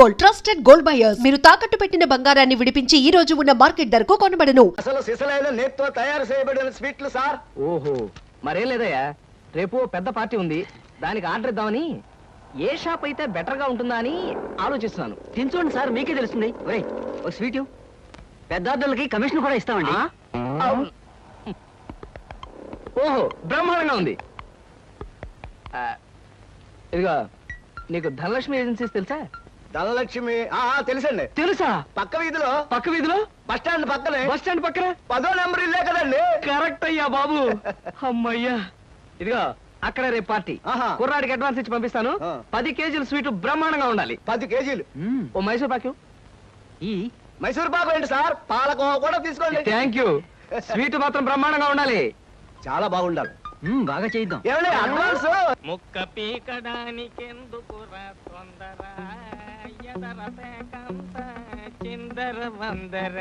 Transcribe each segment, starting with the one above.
Gold, trusted gold buyers. మీరు తాకట్టు పెట్టిన బంగారాన్ని విడిపించి ఈ రోజు ఉన్న మార్కెట్ ధరకు కొనబడను. అసలు సిసలైన నేతితో తయారు చేయబడిన స్వీట్లు సార్. ఓహో, మరేం లేదయ్యా, రేపు పెద్ద పార్టీ ఉంది, దానికి ఆర్డర్ ఇద్దామని. ఏ షాప్ అయితే బెటర్ గా ఉంటుందా అని ఆలోచిస్తున్నాను. తినచూడండి సార్, మీకే తెలుస్తుంది. ఒరేయ్, ఒక స్వీట్ పెద్ద ఆర్డర్లకి కమిషన్ కూడా ఇస్తామండి. ఓహో, బ్రహ్మాండంగా ఉంది. ఇదిగో, నీకు ధనలక్ష్మి ఏజెన్సీస్ తెలుసా? ధనలక్ష్మి తెలుసండి. తెలుసా? పక్క వీధిలో బస్ స్టాండ్ పక్కన 10వ నెంబర్ ఇల్లే కదండి. కరెక్ట్ అయ్యా బాబు. అమ్మయ్యా. ఇదిగో, అక్కడ రేపు పార్టీ. కుర్రాడికి అడ్వాన్స్ ఇచ్చి పంపిస్తాను. 10 కేజీలు స్వీట్ బ్రహ్మాండంగా ఉండాలి. 10 కేజీలు. ఓ మైసూర్ పాకు. ఈ మైసూర్ పాకు ఏంటి సార్, పాలకోవా కూడా తీసుకోండి. Thank you. స్వీట్ మాత్రం బ్రహ్మాండంగా ఉండాలి. చాలా బాగుండాలి. బాగా చేద్దాం. ఏమండి అడ్వాన్స్? ముక్క పీకడానికెందుకురా తొందర, చిందర వందర.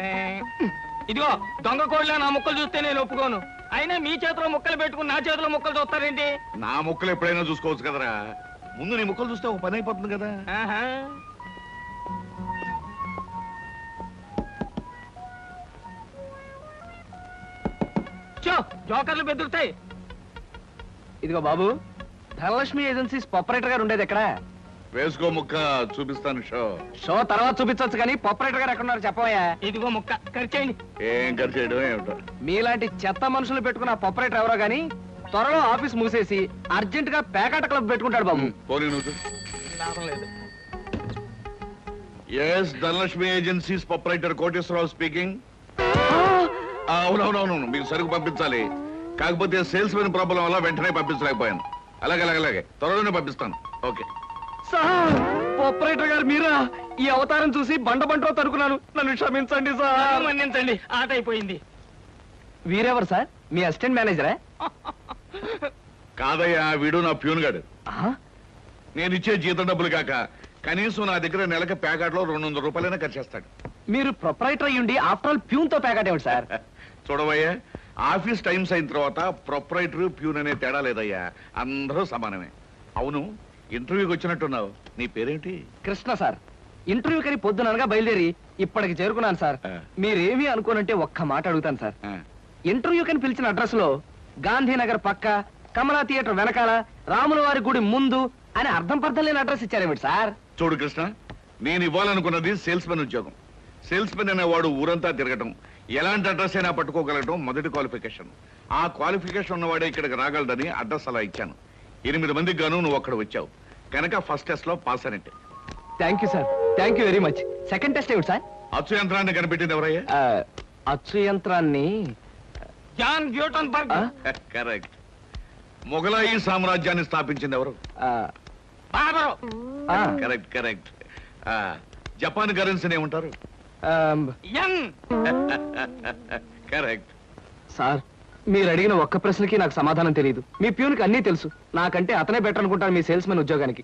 ఇదిగో, దొంగ కోళ్ళ నా ముక్కలు చూస్తే నేను ఒప్పుకోను. అయినా మీ చేతిలో ముక్కలు పెట్టుకుని నా చేతిలో ముక్కలు చూస్తారేంటి? నా ముక్కలు ఎప్పుడైనా చూసుకోవచ్చు కదరా. ముందు నీ ముక్కలు చూస్తే ఒక పని అయిపోతుంది కదా. జోకర్లు బెదురుతాయి. ఇదిగో బాబు, ధనలక్ష్మి ఏజెన్సీస్ ప్రొపరేటర్ గారు ఉండేది ఎక్కడ? వేసుకో ముక్క, చూపిస్తాను. షో తర్వాత చూపించవచ్చు కానీ ప్రొపరేటర్ గారు ఎక్కడున్నారు చెప్పవయ్యా. ఇదిగో ముక్క ఖర్చేయండి. ఏం ఖర్చు చేయడం ఏమిటో. మీలాంటి చెత్త మనుషులు పెట్టుకున్న ప్రొపరేటర్ ఎవరో గానీ త్వరలో ఆఫీస్ మూసేసి అర్జెంట్ గా పేకాట క్లబ్ పెట్టుకుంటాడు బాబు. పోనీ నువ్వు. లాభం లేదు. Yes, Dhanalakshmi agencies proprietor Koteswararao speaking. అవునవునవును, మీకు సరుకు పంపించాలి. కాకపోతే సేల్స్ మెన్ ప్రాబ్లం వల్ల వెంటనే పంపించలేకపోయాను. అలాగే త్వరలోనే పంపిస్తాను. ఓకే సార్, ప్రొపరేటర్ గారు మీరా? ఈ అవతారం చూసి బండబంటో తరుకున్నాను, నన్ను క్షమించండి సార్. మన్నించండి, ఆట అయిపోయింది. వీరెవరు సార్? మీ అసిస్టెంట్ మేనేజరా? కాదయ్యా, వీడు నా ప్యూన్ గాడు. నేను ఇచ్చే జీతం డబ్బులు కాక కనీసం నా దగ్గర నెలకి ప్యాకెట్లో 200 రూపాయలైనా ఖర్చు చేస్తాడు. మీరు ప్రొపరేటర్ అయ్యుండి ఆఫ్టర్ ఆల్ ప్యూన్ తో ప్యాకెట్ ఏమిటి సార్? చూడవయ్యా, ఆఫీస్ టైమ్స్ అయిన తర్వాత ప్రొపరేటర్ ప్యూన్ అనే తేడా లేదయ్యా, అందరూ సమానమే. అవును, ఇంటర్వ్యూకి వచ్చినట్టున్నావు. నీ పేరేంటి? కృష్ణ సార్. ఇంటర్వ్యూ కని పొద్దుననగా బయలుదేరి ఇప్పటికి చేరుకున్నాను సార్. మీరేమీ అనుకోనంటే ఒక్క మాట అడుగుతాను సార్. ఇంటర్వ్యూ కని పిలిచిన అడ్రస్ లో గాంధీనగర్ పక్క, కమలా థియేటర్ వెనకాల, రాముల వారి గుడి ముందు అని అర్థం పర్థం లేని అడ్రస్ ఇచ్చారేమిటి సార్? చూడు కృష్ణ, నేను ఇవ్వాలనుకున్నది సేల్స్ మెన్ ఉద్యోగం. సేల్స్ మెన్ అనేవాడు ఊరంతా తిరగటం, ఎలాంటి అడ్రస్ అయినా పట్టుకోగలగటం మొదటి క్వాలిఫికేషన్. ఆ క్వాలిఫికేషన్ ఉన్నవాడే ఇక్కడికి రాగలడని అడ్రస్ అలా ఇచ్చాను. 8 మందికి గాను నువ్వు అక్కడ వచ్చావు కనుక ఫస్ట్ టెస్ట్ లో పాస్ అనేట్టు. Thank you sir, thank you very much. Second test ఏమిటి సార్? అచ్చు యంత్రాన్ని కనిపెట్టింది ఎవరయ్యా? అచ్చు యంత్రాన్ని జాన్ న్యూటన్ బర్గ్. కరెక్ట్. మొఘలాయి సామ్రాజ్యాన్ని స్థాపించింది ఎవరు? బాబరు. కరెక్ట్. జపాన్ కరెన్సీని ఏమంటారు? యం. కరెక్ట్. సార్, మీరు అడిగిన ఒక్క ప్రశ్నకి నాకు సమాధానం తెలియదు. మీ ప్యూన్కి అన్నీ తెలుసు. నాకంటే అతనే బెటర్ అనుకుంటాను మీ సేల్స్ మెన్ ఉద్యోగానికి.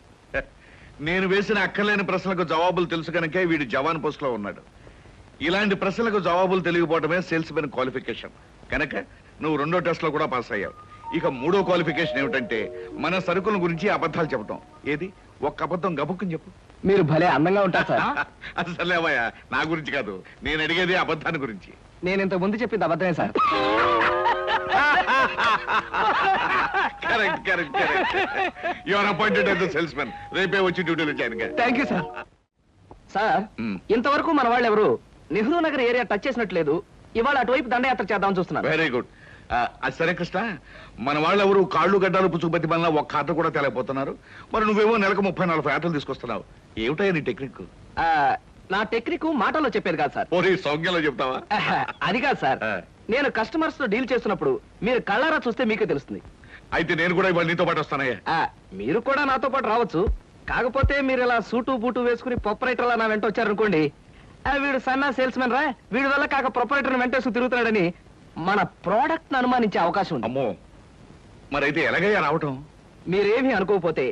నేను వేసిన అక్కర్లేని ప్రశ్నలకు జవాబులు తెలుసు కనుకే వీడు జవాన్ పోస్ట్ లో ఉన్నాడు. ఇలాంటి ప్రశ్నలకు జవాబులు తెలియకపోవడమే సేల్స్ మెన్ క్వాలిఫికేషన్. కనుక నువ్వు 2వ టెస్ట్ లో కూడా పాస్ అయ్యావు. ఇక 3వ క్వాలిఫికేషన్ ఏమిటంటే మన సరుకుల గురించి అబద్ధాలు చెప్పడం. ఏది, ఒక్క అబద్ధం గబుక్కుని చెప్పు. మీరు భలే అందంగా ఉంటారు సార్. అసలేవయ్యా, నా గురించి కాదు, నేను అడిగేది అబద్ధాన్ని గురించి. నేను ఇంతకు ముందు చెప్పింది అబద్ధమే sir. Correct. You are appointed as the salesmen. రేపే వచ్చి డ్యూటీలో జాయిన్ గా. Thank you sir. సార్, ఇంతవరకు మన వాళ్ళు ఎవరు నెహ్రూ నగర్ ఏరియా టచ్ చేసినట్లేదు. ఇవాళ అటువైపు దండయాత్ర చేద్దామని చూస్తున్నారు. Very good. అది సరే కృష్ణ, మన వాళ్ళు ఎవరు కాళ్ళు గడ్డాలు పుచ్చుకుపతి వల్ల ఒక్క ఆట కూడా తేలేకపోతున్నారు. మరి నువ్వేమో నెలకు 30-40 ఆటలు తీసుకొస్తున్నావు. ఏమిటయ్యా నీ టెక్నిక్? నా టెక్నిక్ మాటల్లో చెప్పేది కాదు సార్. పోనీ సౌజ్ఞలో చెప్తావా? అది కాదు సార్, నేను కస్టమర్స్ తో డీల్ చేస్తున్నప్పుడు మీరు కళ్ళారా చూస్తే మీకే తెలుస్తుంది. అయితే నేను కూడా ఇవాళ నీతో పాటు వస్తానయ్యా. మీరు కూడా నాతో పాటు రావచ్చు. కాకపోతే మీరు ఇలా సూటు బూటు వేసుకుని ప్రొపరేటర్ నా వెంట వచ్చారనుకోండి, వీడు సన్నా సేల్స్ మెన్ రా, వీడి వల్ల కాక ప్రొపరేటర్ వెంటేసుకు తిరుగుతున్నాడని మన ప్రోడక్ట్ ను అనుమానించే అవకాశం ఉంది. అమ్మో, మరైతే ఎలాగయ్యా రావటం? మీరేమీ అనుకోకపోతే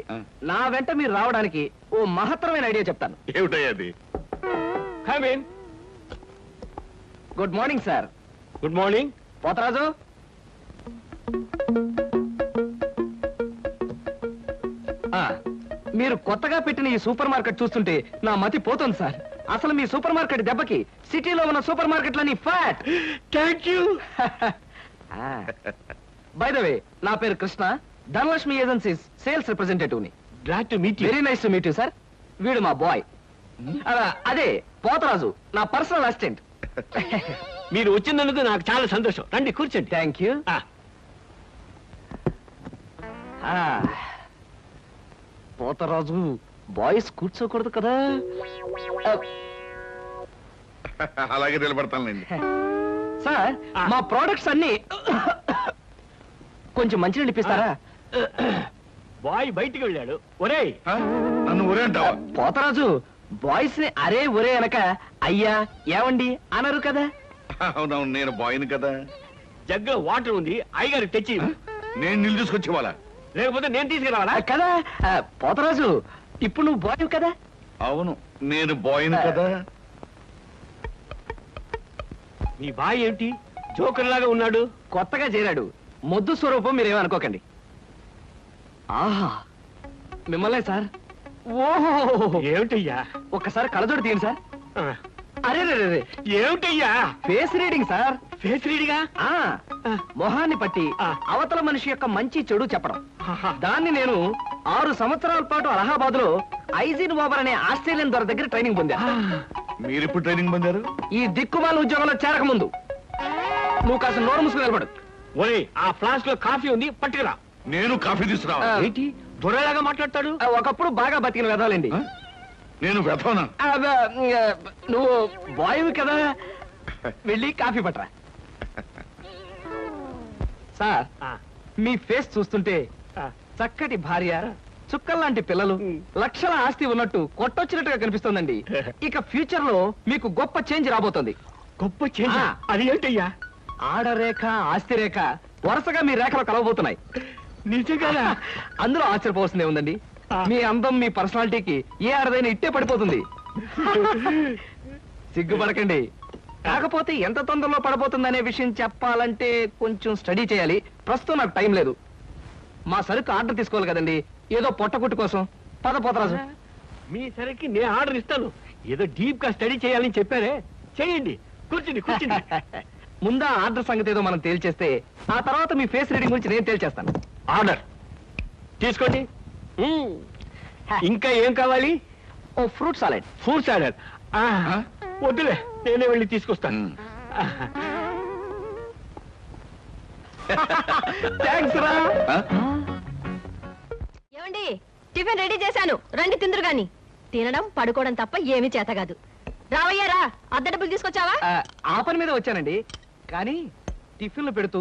నా వెంట మీరు రావడానికి ఓ మహత్తరమైన ఐడియా చెప్తాను. ఏమిటయ్యా అది? Good morning sir. Good morning. Potharaju, మీరు కొత్తగా పెట్టిన ఈ సూపర్ మార్కెట్ చూస్తుంటే నా మతి పోతుంది సార్. అసలు మీ సూపర్ మార్కెట్ దెబ్బకి సిటీలో ఉన్న సూపర్ మార్కెట్లన్నీ flat. Thank you. By the way, నా పేరు Krishna, Dhanalakshmi agencies sales representative ని. Glad to meet you. Very nice to meet you sir. వీడు మా బాయ్. అదే పోతరాజు, నా పర్సనల్ అసిస్టెంట్. మీరు వచ్చినందుకు నాకు చాలా సంతోషం. రండి కూర్చోండి. Thank you. పోతరాజు, బాయ్స్ కూర్చోకూడదు కదా. అలాగే నిలబడతానులేండి. సార్, మా ప్రోడక్ట్స్ అన్ని కొంచెం మంచినీళ్ళు ఇప్పిస్తారా? బాయ్ బయటికి వెళ్ళాడు. ఒరేయ్, ఆ? నన్ను ఊరే అంటావా? పోతరాజు, బాయ్స్ ని అరే ఒరే అనక అయ్యా ఏమండి అనరు కదా. అవునవును, నేను బాయ్ని కదా. జగ్గులో వాటర్ ఉంది, అయ్యగారికి తెచ్చి. నేను నీళ్ళు తీసుకొచ్చి వాళ్ళ. లేకపోతే నేను తీసుకురావాలా? కదా పోతరాజు, ఇప్పుడు నువ్వు బాయ్ కదా. అవును, నేను బాయ్ని కదా. మీ బాయ్ ఏమిటి జోకర్ లాగా ఉన్నాడు? కొత్తగా చేరాడు, మొద్దు స్వరూపం, మీరేమనుకోకండి. ఆహా, మిమ్మల్నే సార్. ఓహో, ఏమిటయ్యా? ఒక్కసారి కళ్ళజోడు తీయండి సార్. ఆ, అరే రే రే, ఏమిటయ్యా? Face reading sir. ఫేస్ రీడిగా? ఆ మొహాన్ని పట్టి ఆ. అవతల మనిషి యొక్క మంచి చెడు చెప్పడం. దాన్ని నేను 6 సంవత్సరాల పాటు అలహాబాద్ లో ఐజిన్ ఓవర్ అనే ఆస్ట్రేలియన్ దొర దగ్గర ట్రైనింగ్ పొందా. మీరు ఇప్పుడు ట్రైనింగ్ పొందారు? ఈ దిక్కుమాల ఉద్యోగంలో చేరక ముందు. నువ్వు కాస్త నోరు మూసుకుని నిలబడు. ఒరేయ్, ఆ ఫ్లాస్క్ లో కాఫీ ఉంది, పట్టుకురా. నేను కాఫీ తీసుకురావా? ఆ. ఏంటి దొరలాగా మాట్లాడతాడు? ఒకప్పుడు బాగా బతికిన వెదవాలండి. ఆ? నేను వెతవనా? నువ్వు బాయ్ కదా, వెళ్ళి కాఫీ పట్టరా. సార్, ఆ, మీ ఫేస్ చూస్తుంటే ఆ. చక్కటి భార్య, చుక్కల్లాంటి పిల్లలు, లక్షల ఆస్తి ఉన్నట్టు కొట్టొచ్చినట్టుగా కనిపిస్తోందండి. ఇక ఫ్యూచర్ లో మీకు గొప్ప చేంజ్ రాబోతోంది. గొప్ప చేంజ్. ఆ. అది ఏంటయ్యా? ఆడరేఖ, ఆస్తి రేఖ వరుసగా మీ రేఖలో కలవబోతున్నాయి. నిజంగా? అందులో ఆశ్చర్యపోవాల్సిందే ఉందండి. ఆ. మీ అందం, మీ పర్సనాలిటీకి ఏ ఆడదైనా ఇట్టే పడిపోతుంది. సిగ్గుపడకండి. కాకపోతే ఎంత తొందరలో పడబోతుందనే విషయం చెప్పాలంటే కొంచెం స్టడీ చేయాలి. ప్రస్తుతం నాకు టైం లేదు. మా సరుకు ఆర్డర్ తీసుకోవాలి కదండి, ఏదో పొట్టకుట్టు కోసం. పద పోతరాజు. మీ సరికి నేను ఆర్డర్ ఇస్తాను. ఏదో డీప్ గా స్టడీ చేయాలని చెప్పారే, చేయండి. కూర్చుని కూర్చుని. ముందా ఆర్డర్ సంగతి ఏదో మనం తేల్చేస్తే ఆ తర్వాత మీ ఫేస్ రీడింగ్ గురించి నేను తేల్చేస్తాను. ఆర్డర్ తీసుకోండి. ఇంకా ఏం కావాలి? ఓ ఫ్రూట్ సాలెడ్. Fruits order. వద్దులే, నేనే వెళ్ళి తీసుకొస్తాను. థ్యాంక్స్ రా. ఏమండి, టిఫిన్ రెడీ చేశాను, రండి తిందురు గాని. తినడం పడుకోవడం తప్ప ఏమీ చేత కాదు. రావయ్యారా, అద్దె డబ్బులు తీసుకొచ్చావా? ఆ పని మీద వచ్చానండి. కానీ టిఫిన్లు పెడుతూ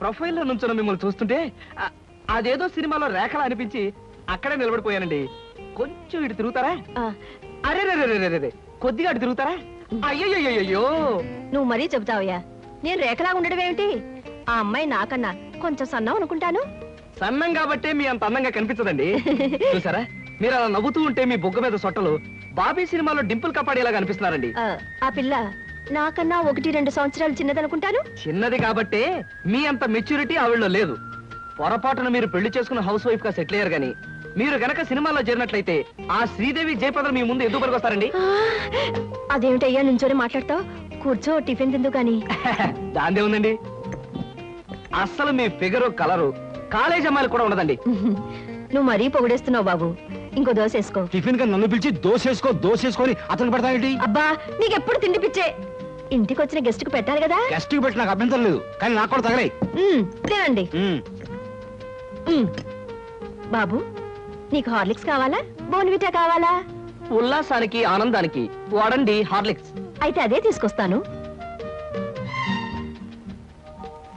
ప్రొఫైల్లో నుంచున్న మిమ్మల్ని చూస్తుంటే అదేదో సినిమాలో రేఖలా అనిపించి అక్కడే నిలబడిపోయానండి. కొంచెం ఇటు తిరుగుతారా? ఆ, అరే రే రే రే రే, కొద్దిగా అటు తిరుగుతారా? అయ్యయ్యో, నువ్వు మరీ చెబుతావయ్యా. నేను రేఖలాగా ఉండడం ఏమిటి? ఆ అమ్మాయి నాకన్నా కొంచెం సన్నం అనుకుంటాను. సన్నం కాబట్టే మీ అంత అందంగా కనిపించదండి. చూసారా, మీరు అలా నవ్వుతూ ఉంటే మీ బొగ్గ మీద సొట్టలు బాబీ సినిమాలో డింపుల్ కపాడేలాగా అనిపిస్తున్నారండి. ఆ పిల్ల నాకన్నా 1-2 సంవత్సరాలు చిన్నదనుకుంటాను. చిన్నది కాబట్టే మీ అంత మెచ్యూరిటీ ఆవిడలో లేదు. పొరపాటున మీరు పెళ్లి చేసుకున్న హౌస్ వైఫ్ గా సెటిల్ అయ్యారు గాని మీరు గనక సినిమాలో చేరినట్లయితే ఆ శ్రీదేవి జయప్రద మీ ముందు ఎందుకు పనికొస్తారండి? అదేమిటయ్యా నుంచోని మాట్లాడతావు? కూర్చో, టిఫిన్ తిందు గాని. దాందే ఉందండి. అస్సలు మీ ఫిగరు, కలరు కాలేజ్ అమ్మాయిలు కూడా ఉండదండి. నువ్వు మరీ పొగిడేస్తున్నావు బాబు. ఇంకో దోశ వేసుకో. టిఫిన్ గా నన్ను పిలిచి దోసేసుకొని అతను పెడతావేంటి? అబ్బా, నీకెప్పుడు తిండి పిచ్చే. ఇంటికి వచ్చిన గెస్ట్ కు పెట్టాలి కదా. గెస్ట్ కి పెట్టి నాకు అభ్యంతరం లేదు, కానీ నాకు కూడా తగలే. తినండి. బాబు, నీకు హార్లిక్స్ కావాలా, బోన్విటా కావాలా? ఉల్లాసానికి, ఆనందానికి వాడండి హార్లిక్స్. అయితే అదే తీసుకొస్తాను.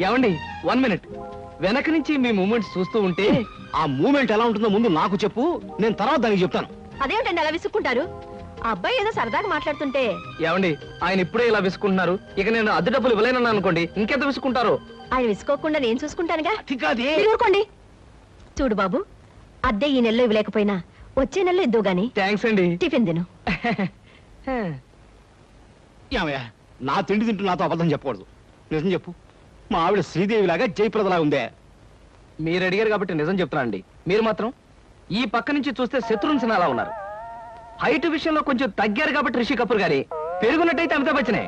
ఏమండి, 1 మినిట్. వెనక నుంచి మీ మూమెంట్స్ చూస్తూ ఉంటే ఆ మూమెంట్ ఎలా ఉంటుందో ముందు నాకు చెప్పు, నేను తర్వాత దానికి చెప్తాను. అదేమిటండి అలా విసుక్కుంటారు? ఆ అబ్బాయి ఏదో సరదాగా మాట్లాడుతుంటే. ఏమండి, ఆయన ఇప్పుడే ఇలా విసుకుంటున్నారు. ఇక నేను అద్దె డబ్బులు ఇవ్వలేనన్నా అనుకోండి, ఇంకెంత విసుకుంటారు? ఆయన విసుకోకుండా నేను చూసుకుంటానుగా. అతికాదే. మీరు ఊరుకోండి. చూడు బాబు, అద్దె ఈ నెలలో ఇవ్వలేకపోయినా వచ్చే నెలలో ఇద్దు గాని. థ్యాంక్స్ అండి. టిఫిన్ తిను. ఏమయ్యా, నా తిండి తింటూ నాతో అబద్ధం చెప్పకూడదు. నిజం చెప్పు, మా ఆవిడ శ్రీదేవి లాగా జయప్రదలా ఉందే? మీరు అడిగారు కాబట్టి నిజం చెప్తున్నా అండి. మీరు మాత్రం ఈ పక్క నుంచి చూస్తే శత్రుఘ్న సిన్హా అలా ఉన్నారు. హైట్ విషయంలో కొంచెం తగ్గారు కాబట్టి రిషి కపూర్ గారి, పెరుగున్నట్టయితే అమితాబ్ బచ్చనే.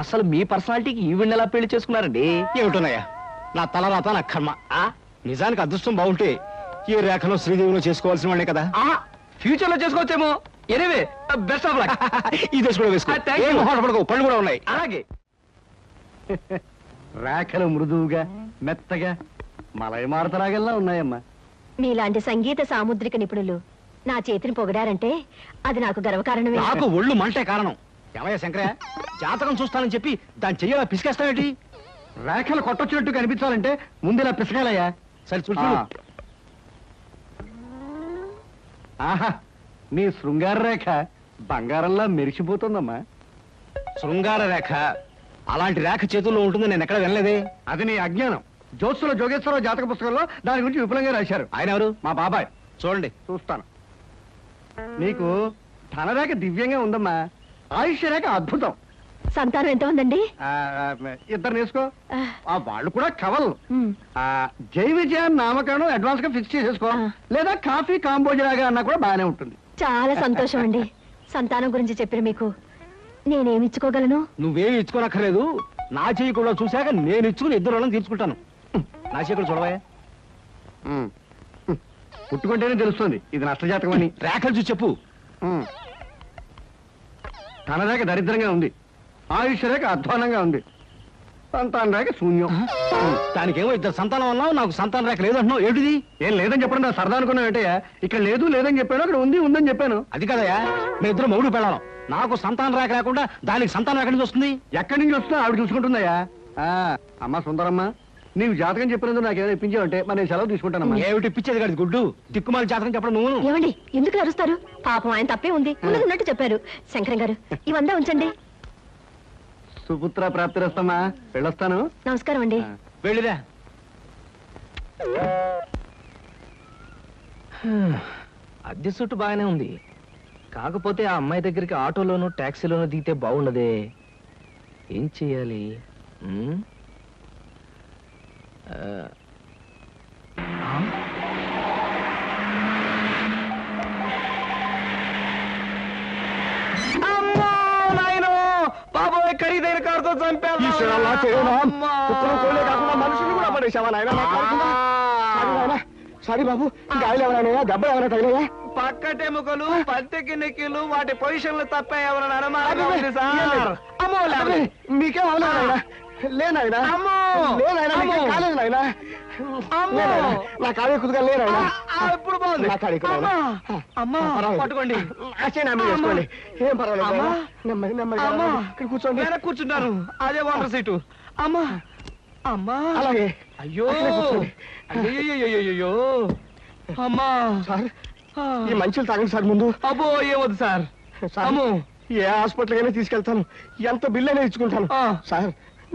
అసలు మీ పర్సనాలిటీకి ఈవిడ ఎలా పెళ్లి చేసుకున్నారండి? ఏమిటోనయ్యా, నా తలరాత నా కర్మ. నిజానికి అదృష్టం బాగుంటే ఈ రేఖలో శ్రీదేవిలో చేసుకోవాల్సిన వాళ్ళే కదా. ఫ్యూచర్ లో చేసుకోవచ్చేమో. Anyway best of luck. ఈ దశ కూడా వేసుకో. Thank you. ఏం మొహాట పడకు, పళ్ళు కూడా ఉన్నాయి. అలాగే. రేఖలు మృదువుగా మెత్తగా మలయమారుతరాగల్లా ఉన్నాయమ్మా. మీలాంటి సంగీత సాముద్రిక నిపుణులు నా చేతిని పొగిడారంటే అది నాకు గర్వకారణమే. నాకు ఒళ్ళు మంటే కారణం. ఏమయ్యా శంకరయ్య, జాతకం చూస్తానని చెప్పి దాన్ని చెయ్యాలా పిసికేస్తావేంటి? రేఖలు కొట్టొచ్చినట్టు కనిపించాలంటే ముందులా పిసకాలయ్యా. సరే చూడు. ఆహా, నీ శృంగార రేఖ బంగారంలా మెరిసిపోతుందమ్మా. శృంగార రేఖ అలాంటి రేఖ చేతుల్లో ఉంటుందని నేను ఎక్కడ వినలేదే. అది నీ అజ్ఞానం. జ్యోత్సుల జోగేశ్వరరావు జాతక పుస్తకంలో దాని గురించి విపులంగా రాశారు. ఆయన ఎవరు? మా బాబాయ్. చూడండి, చూస్తాను. నీకు ధనరేఖ దివ్యంగా ఉందమ్మా. ఆయుష్య రేఖ అద్భుతం. సంతానం ఎంత ఉందండి? ఇద్దరు నేర్చుకో. వాళ్ళు కూడా కవలు. ఉమ్. జై విజయాన్ని నామకరణం అడ్వాన్స్ గా ఫిక్స్ చేసేసుకో. లేదా కాఫీ కాంబోజలాగా అన్నా కూడా బాగానే ఉంటుంది. చాలా సంతోషం అండి. సంతానం గురించి చెప్పిన మీకు నేనేమి ఇచ్చుకోగలను? నువ్వేమి ఇచ్చుకోనక్కర్లేదు. నా చెయ్యి కూడా చూశాక నేను ఇచ్చుకుని ఇద్దరు వాళ్ళని తీర్చుకుంటాను. నా చెయ్యి కూడా చూడవా. పుట్టుకుంటేనే తెలుస్తుంది ఇది నష్టజాతకం అని. రేఖలు చూసి చెప్పు. తన రేఖ దరిద్రంగా ఉంది. ఆయుష్ రేఖ అధ్వానంగా ఉంది. సంతాన రేఖ శూన్యం. దానికేమో ఇద్దరు సంతానం అన్నావు, నాకు సంతాన రేఖ లేదంటున్నావు. ఏంటిది? ఏం లేదని చెప్పడం నా సరదా అనుకున్నావు ఏంటయ్యా? ఇక్కడ లేదు లేదని చెప్పాను, అక్కడ ఉంది ఉందని చెప్పాను. అది కదయ్యా, మేము ఇద్దరు మొగుడు పెళ్ళాం. నాకు సంతాన రేఖ లేకుండా దానికి సంతానం ఎక్కడి నుంచి వస్తుంది? ఎక్కడి నుంచి వస్తుందో ఆవిడ చూసుకుంటుందయ్యా. అమ్మా సుందరమ్మ, నీవు జాతకం చెప్పినందుకు నాకు ఏదో ఇప్పించావంటే మరి నేను సెలవు తీసుకుంటానమ్మా. ఏమిటి ఇప్పించేది కాదు గుడ్డు, దిక్కుమాలి జాతకం చెప్పడం నువ్వు. ఏమండి, ఎందుకు అరుస్తారు? పాపం ఆయన తప్పే ఉంది, ఉన్నట్టు చెప్పారు. శంకరం గారు, ఇవంతా ఉంచండి. సుపుత్ర ప్రాప్తిరస్తమ్మా, వెళ్ళొస్తాను. నమస్కారం అండి. వెళ్ళిరా. అద్దె సుట్టు బాగానే ఉంది, కాకపోతే ఆ అమ్మాయి దగ్గరికి ఆటోలోను టాక్సీలోను దిగితే బాగుండదే. ఏం చెయ్యాలి? బాబోయ్, ఖరీదైన కారుతో చంపాను. మనుషులు కూడా పడేసావా నాయన? సారీ బాబు, గాయలు ఎవరైనా దెబ్బలు ఎవరైనా తగిలాయా? పక్కటెముకలు, పత్తెకి నెక్కిలు, వాటి పొజిషన్లు తప్ప ఎవరైనా అనుమానం మీకేం అవలేదా? లేనాయనా, కాలేదు నాయన. నా కాడే కుదుగా లేనాయనా. ఇప్పుడు బాగుంది. నా కాడే అమ్మా, పట్టుకోండి. చేసుకోండి, ఏం పర్వాలేదు. నెమ్మది నెమ్మది ఇక్కడ కూర్చోండి. కూర్చుంటాను, అదే వాటర్ సీటు. అమ్మా అమ్మా, అలాగే. అయ్యో అయ్యో అమ్మా. సార్, ఈ మంచులు తాగండి సార్ ముందు. అబ్బో, ఏమొద్దు సార్. అమ్మో, ఏ హాస్పిటల్ అయినా తీసుకెళ్తాను, ఎంత బిల్ అయినా ఇచ్చుకుంటాను. సార్,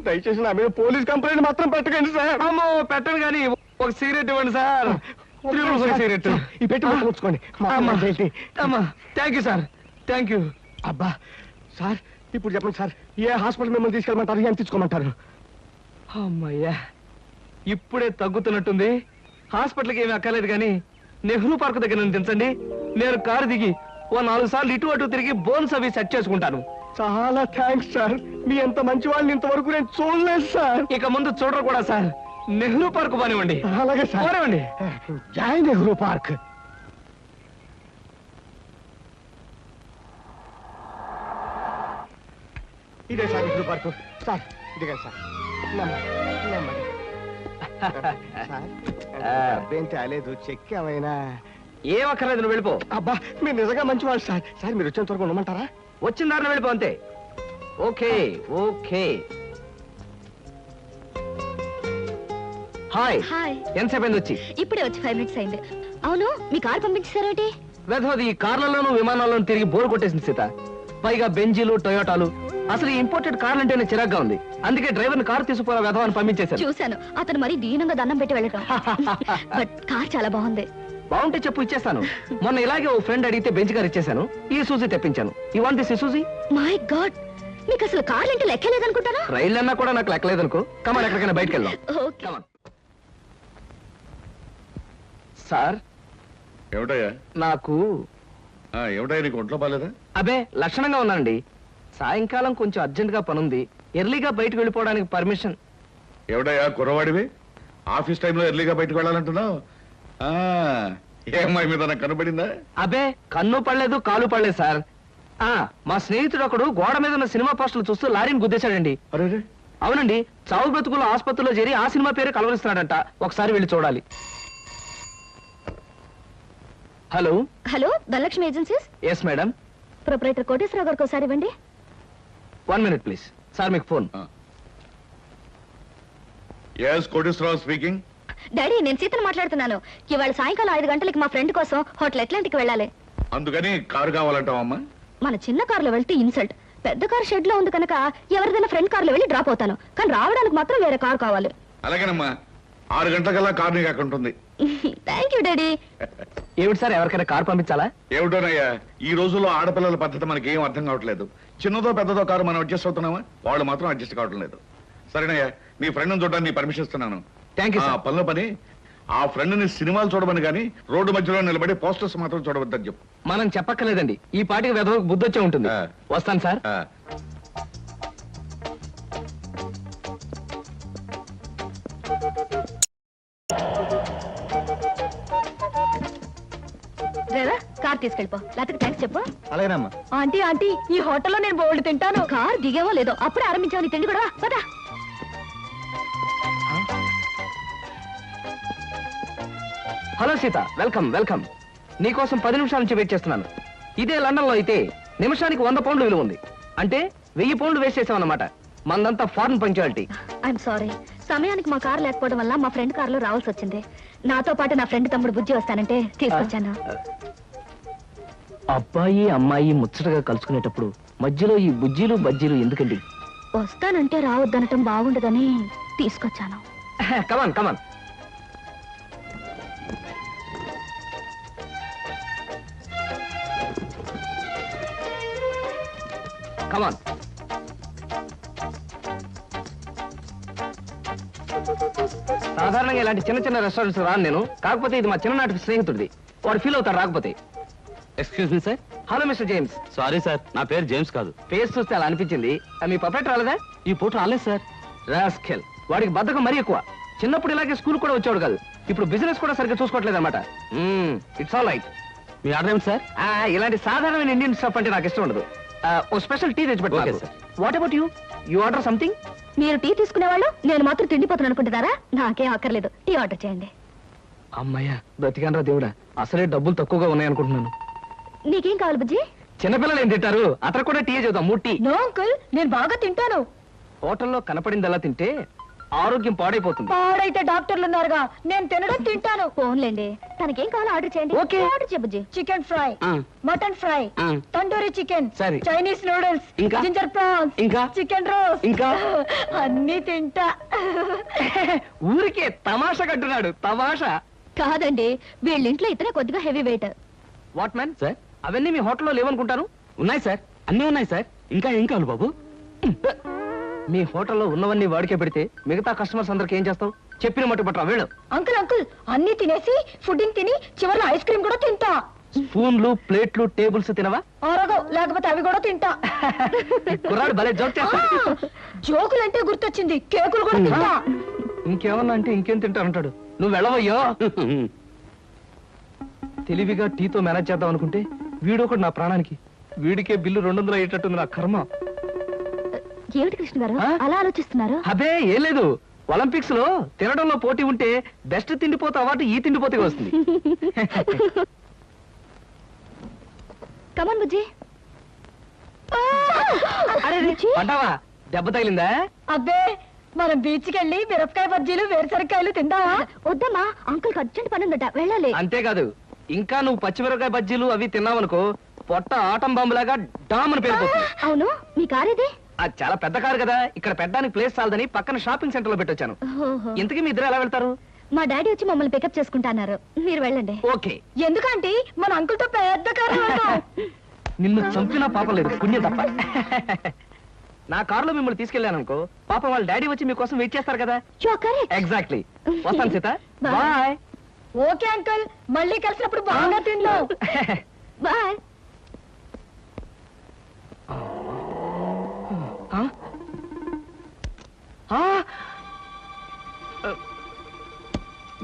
దయచేసి నా మీద పోలీస్ కంప్లైంట్ మాత్రం పెట్టకండి సార్. అమ్మో, పెట్టను కానీ ఒక సిగరెట్ ఇవ్వండి సార్. సిగరెట్ ఈ పెట్టి ముట్టుకోండి. అమ్మా, thank you sir, thank you. అబ్బా సార్, ఇప్పుడు చెప్పండి సార్, ఏ హాస్పిటల్ మిమ్మల్ని తీసుకెళ్ళమంటారు, ఎంత తీసుకోమంటారు? అమ్మయ్యా, ఇప్పుడే తగ్గుతున్నట్టుంది. హాస్పిటల్కి ఏమీ అక్కర్లేదు కానీ నెహ్రూ పార్క్ దగ్గర నన్ను దించండి. నేను కారు దిగి ఓ 4 సార్లు ఇటు అటు తిరిగి బోన్స్ అవి సెట్ చేసుకుంటాను. చాలా థ్యాంక్స్ సార్, మీ ఎంత మంచి వాళ్ళని ఇంతవరకు నేను చూడలేదు సార్. ఇక ముందు చూడరు కూడా సార్. నెహ్రూ పార్క్ పోనివ్వండి. అలాగే సార్, పోనివ్వండి. జై నెహ్రూ పార్క్. ఇదే సార్ నెహ్రూ పార్క్. సార్ ఇదిగా సార్, నెమ్మది. అబ్బేం తేలేదు, చెక్ ఏమైనా? ఏం అక్కర్లేదు, నువ్వు వెళ్ళిపో. అబ్బా, మీరు నిజంగా మంచివాళ్ళు సార్. సార్, మీరు వచ్చేంత వరకు ఉండమంటారా? వచ్చిన దారిలో వెళ్ళిపో అంతే. Okay okay. హాయ్. హాయ్. ఎంతసేపు అయింది వచ్చి? ఇప్పుడే వచ్చి 5 minutes అయింది. అవును, మీ కార్ పంపించారేంటి? వెధవది ఈ కార్లలోనూ విమానాల్లోనూ తిరిగి బోర్ కొట్టేసింది సీత. పైగా బెంజీలు, టొయోటాలు. అసలు ఈ ఇంపోర్టెడ్ కార్లు అంటేనే చిరాగ్గా ఉంది. అందుకే డ్రైవర్ని కారు తీసుకుపోయిన వెధవాన్ని పంపించేశాను. చూశాను, అతను మరి దీనంగా దండం పెట్టి వెళ్ళటం. బట్ కార్ చాలా బాగుంది. బాగుంటే చెప్పు, ఇచ్చేస్తాను. మొన్న ఇలాగే ఓ ఫ్రెండ్ అడిగితే బెంచ్ కార్ ఇచ్చేశాను. ఈ సూజీ తెప్పించాను. I want this Suzy. My god, మీకు అసలు కార్లు అంటే లెక్కలేదనుకుంటారా? రైళ్ళు అన్నా కూడా నాకు లెక్కలేదనుకో. కమాన్, ఎక్కడికైనా బయటకు వెళ్దాం. ఓకే. సార్, ఏమిటయ్యా నాకు ఏమిటయ్యా నీకు ఒంట్లో బాలేదా? అబే లక్షణంగా ఉన్నానండి. సాయంకాలం కొంచెం అర్జెంట్ గా పనుంది. ఎర్లీగా బయటకు వెళ్ళిపోవడానికి పర్మిషన్. ఏమిటయ్యా కుర్రవాడివి? ఆఫీస్ టైంలో ఎర్లీగా బయటకు వెళ్ళాలంటున్నావు? ఏ అమ్మాయి మీద నాకు కనబడిందా? అబే కన్ను పడలేదు కాలు పడలేదు సార్. మా స్నేహితుడు ఒకడు గోడ మీద ఉన్న సినిమా పోస్టర్లు చూస్తూ లారీని గుద్దేశాడండి. అరే అవునండి, చావు బ్రతుకుల్లో ఆసుపత్రిలో చేరి ఆ సినిమా పేరు కలవరిస్తున్నాడంట. ఒకసారి వెళ్ళి చూడాలి. Hello hello Dhanalakshmi agencies. Yes madam. Proprietor Koteswararao గారికి ఒకసారి ఇవ్వండి. 1 minute ప్లీజ్. సార్ మీకు phone. Yes Koteswararao speaking. Daddy నేను సీతను మాట్లాడుతున్నాను. ఇవాళ సాయంకాలం 5 గంటలకి మా ఫ్రెండ్ కోసం హోటల్ అట్లాంటిక్ వెళ్ళాలి. అందుకని కారు కావాలంటావమ్మా? మన చిన్న కారులో వెళ్తే ఇన్సల్ట్. పెద్ద కారు షెడ్ లో ఉంది కనుక ఎవరిదైనా ఫ్రెండ్ కారులో వెళ్ళి డ్రాప్ అవుతాను. కానీ రావడానికి మాత్రం వేరే కారు కావాలి. అలాగేనమ్మా, 6 గంటలకల్లా కారు నీకు అక్కడ ఉంటుంది. Thank you daddy. ఏమిటి సార్, ఎవరికైనా కారు పంపించాలా? ఏమిటోనయ్యా, ఈ రోజుల్లో ఆడపిల్లల పద్ధతి మనకి ఏం అర్థం కావట్లేదు. చిన్నదో పెద్దదో కారు మనం అడ్జస్ట్ అవుతున్నామా? వాళ్ళు మాత్రం అడ్జస్ట్ కావటం లేదు. సరేనయ్యా, నీ ఫ్రెండ్ చూడడానికి నీ పర్మిషన్ ఇస్తున్నాను. Thank you sir. పనిలో పని ఆ ఫ్రెండ్ ని సినిమాలు చూడమని కానీ రోడ్డు మధ్యలో నిలబడి పోస్టర్స్ మాత్రం చూడవద్దని చెప్పు. మనం చెప్పక్కర్లేదండి, ఈ పాటికి వెదవకు బుద్ధి వచ్చే ఉంటుంది. వస్తాను సార్. Driver car తీసుకెళ్ళిపో. లేకపోతే థ్యాంక్స్ చెప్పు. అలాగేనమ్మా. ఆంటీ ఆంటీ ఈ హోటల్లో నేను బోల్డ్ తింటాను. కార్ దిగేవో లేదో అప్పుడే ఆరంభించావు నీ తిండి కూడా. పదా హలో సీత, వెల్కమ్ వెల్కమ్. నీకోసం 10 నిమిషాల నుంచి వెయిట్ చేస్తున్నాను. ఇదే లండన్ లో అయితే నిమిషానికి 100 పౌండ్లు విలువ ఉంది. అంటే 1000 పౌండ్లు వేస్ట్ చేసామన్నమాట. మందంతా ఫారెన్ పంక్చువాలిటీ. I'm sorry. సమయానికి మా కార్ లేకపోవడం వల్ల మా ఫ్రెండ్ కారులో రావాల్సి వచ్చింది. నాతో పాటు నా ఫ్రెండ్ తమ్ముడు బుజ్జి వస్తానంటే తీసుకొచ్చాను. అబ్బాయి అమ్మాయి ముచ్చటగా కలుసుకునేటప్పుడు మధ్యలో ఈ బుజ్జీలు బజ్జీలు ఎందుకండి? వస్తానంటే రావద్దనటం బాగుండదని తీసుకొచ్చాను. కమాన్ కమాన్. కమాన్. సాధారణంగా ఇలాంటి చిన్న చిన్న రెస్టారెంట్స్ రాను నేను. కాకపోతే ఇది మా చిన్ననాటి స్నేహితుడిది. వాడు ఫీల్ అవుతాడు రాకపోతే. Excuse me sir. Hello mister James. Sorry sir, నా పేరు జేమ్స్ కాదు. ఫేస్ చూస్తే అలా అనిపించింది. మీ పర్ఫెక్ట్ రాలేదా? ఈ పూట రాలేదు సార్. రాస్కెల్, వాడికి బద్ధకం మరీ ఎక్కువ. చిన్నప్పుడు ఇలాగే స్కూల్ కూడా వచ్చాడు కాదు. ఇప్పుడు బిజినెస్ కూడా సరిగ్గా చూసుకోవట్లేదు అనమాట. It's all right. Me order ఏమిటి సార్? ఇలాంటి సాధారణమైన ఇండియన్ స్టఫ్ అంటే నాకు ఇష్టం ఉండదు. ఓ స్పెషల్ టీ తెచ్చి Okay, పెట్టాలి. sir. What about you? You order something? మీరు టీ తీసుకునేవాళ్ళు, నేను మాత్రం తిండిపోతాను అనుకుంటున్నారా? నాకేం అక్కర్లేదు. టీ ఆర్డర్ చేయండి. అమ్మయ్యా, బ్రతికానరా దేవుడా. అసలే డబ్బులు తక్కువగా ఉన్నాయనుకుంటున్నాను. నీకేం కావాలి బుజ్జి? చిన్నపిల్లలు ఏం తింటారు? అతను కూడా టీ చేద్దాం. 3 టీ. నో అంకుల్, నేను బాగా తింటాను. హోటల్లో కనపడిందలా తింటే ఆరోగ్యం పాడైపోతుంది. పాడైతే డాక్టర్లు ఉన్నారుగా. నేను తినడం తింటాను. ఫోన్లేండి, తనకేం కావాలో ఆర్డర్ చేయండి. Okay. ఆర్డర్ చేయ బుజ్జి. Chicken fry, mutton fry, tandoori chicken, సరే. చైనీస్ నూడిల్స్, ఇంకా? జింజర్ ప్రాన్స్, ఇంకా? చికెన్ రోస్ట్, ఇంకా? అన్ని తింటా. ఊరికే తమాషా కట్టున్నాడు. తమాషా కాదండి, వీళ్ళింట్లో ఇతనే కొద్దిగా heavy weight. What man sir? అవన్నీ మీ హోటల్లో లేవనుకుంటాను. ఉన్నాయి సార్, అన్నీ ఉన్నాయి సార్. ఇంకా ఏం కావాలి బాబు? మీ హోటల్లో ఉన్నవన్నీ వాడికే పెడితే మిగతా కస్టమర్స్ అందరికి ఏం చేస్తావు? చెప్పిన మట్టు పట్టరా వెళ్ళు. అంకుల్ అంకుల్ అన్ని తినేసి ఫుడ్డింగ్ తిని చివరిలో ఐస్ క్రీమ్ కూడా తింటా. స్పూన్లు ప్లేట్లు టేబుల్స్ తినవా? ఆరగవు, లేకపోతే అవి కూడా తింటా. కుర్రాడు భలే జోక్ చేస్తాడు. జోకులంటే గుర్తొచ్చింది, కేకులు కూడా తింటా. ఇంకేమన్నా అంటే ఇంకేం తింటానంటాడు. నువ్వు వెళ్ళవయ్యో. తెలివిగా టీతో మేనేజ్ చేద్దాం అనుకుంటే వీడొకడు నా ప్రాణానికి. వీడికే బిల్లు 200 అయ్యేటట్టుంది నా కర్మ. ఏమిటి కృష్ణ గారు ఆ? అలా ఆలోచిస్తున్నారు? అదే ఏం లేదు. ఒలింపిక్స్ లో తినడంలో పోటీ ఉంటే బెస్ట్ తిండిపోతే అవార్డు ఈ తిండిపోతే వస్తుంది. కమన్ బుజ్జి. అరే పడ్డావా? దెబ్బ తగిలిందా? అబ్బే, మనం బీచ్ కి వెళ్ళి మిరపకాయ బజ్జీలు వేరుసరికాయలు తిందామా? వద్దమ్మా, అంకుల్ అర్జెంట్ పని ఉందట, వెళ్ళాలి. అంతేకాదు, ఇంకా నువ్వు పచ్చిమిరపకాయ బజ్జీలు అవి తిన్నావనుకో పొట్ట ఆటం బాంబులాగా డామ్ అని పేరుపోతుంది. అవును, మీ కార్ ఇది? అది చాలా పెద్ద కారు కదా, ఇక్కడ పెట్టడానికి ప్లేస్ చాలదని పక్కన షాపింగ్ సెంటర్ లో పెట్టొచ్చాను. ఓహో. ఇంతకీ మీ ఇద్దరు ఎలా వెళ్తారు? మా డాడీ వచ్చి మమ్మల్ని పికప్ చేసుకుంటా అన్నారు. మీరు వెళ్ళండి. ఓకే. ఎందుకంటే మన అంకుల్ తో పెద్ద కారు వెళ్దాం. నిన్ను చంపినా పాపం లేదు, పుణ్యం తప్ప. నా కారులో మిమ్మల్ని తీసుకెళ్ళాను అనుకో, పాపం వాళ్ళ డాడీ వచ్చి మీకోసం వెయిట్ చేస్తారు కదా. You are correct. ఎగ్జాక్ట్లీ. వస్తాను Sita. Bye. Bye. Okay uncle, మళ్ళీ కలిసినప్పుడు బాగా తిందాం. బాయ్.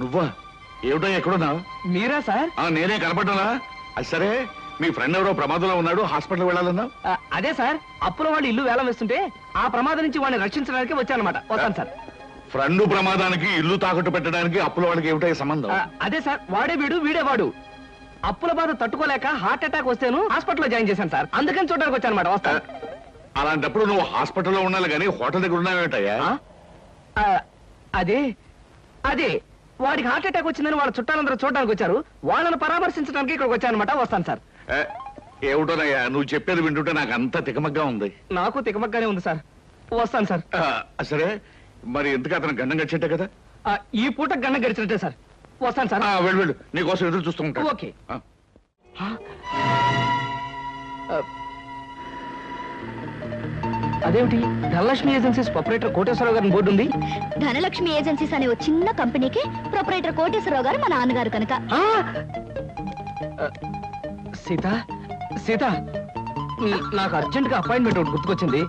నువ్వా? ఏమిటో ఎక్కడున్నా? మీరా సార్? నేనే కనపడ్డానా? అది సరే, మీ ఫ్రెండ్ ఎవరో ప్రమాదంలో ఉన్నాడు, హాస్పిటల్ వెళ్ళాలన్నా? అదే సార్, అప్పుల వాళ్ళు ఇల్లు వేలం వేస్తుంటే ఆ ప్రమాదం నుంచి వాడిని రక్షించడానికి వచ్చానమాట. వస్తాను సార్. ఫ్రెండ్ ప్రమాదానికి ఇల్లు తాకట్టు పెట్టడానికి అప్పుల వాళ్ళకి ఏమిటో సంబంధం? అదే సార్, వాడే వీడు వీడే వాడు. అప్పుల బాధ తట్టుకోలేక హార్ట్ అటాక్ వస్తేను హాస్పిటల్లో జాయిన్ చేశాను సార్. అందుకని చూడడానికి వచ్చానమాట. వస్తాను. అలాంటప్పుడు నువ్వు హాస్పిటల్లో ఉండాలి కానీ హోటల్ దగ్గర ఉన్నావేటయ్యా? అదే అదే వాడికి హార్ట్ అటాక్ వచ్చిందని వాళ్ళ చుట్టాలందరూ చూడడానికి వచ్చారు. వాళ్ళని పరామర్శించడానికి ఇక్కడికి వచ్చానమాట. వస్తాను సార్. ఏమిటోనయ్యా నువ్వు చెప్పేది వింటుంటే నాకు అంత తికమగ్గా ఉంది. నాకు తికమగ్గానే ఉంది సార్. వస్తాను సార్. సరే, మరి ఎందుకు అతను గండం గడిచేట్టే కదా? ఈ పూట గండ గడిచినట్టే సార్. వస్తాను సార్. వెళ్ళు వెళ్ళు, నీకోసం ఎదురు చూస్తూ ఉంటాను. ఓకే. అదేమిటి, ధనలక్ష్మి ఏజెన్సీస్ ప్రొపరేటర్ కోటేశ్వరరావు గారి బోర్డు ఉంది? ధనలక్ష్మి ఏజెన్సీస్ అనే ఒక చిన్న కంపెనీకి ప్రొపరేటర్ కోటేశ్వరరావు గారు మా నాన్నగారు కనుక. సీత సీత, నాకు అర్జెంట్ గా అపాయింట్మెంట్ ఒకటి గుర్తుకొచ్చింది.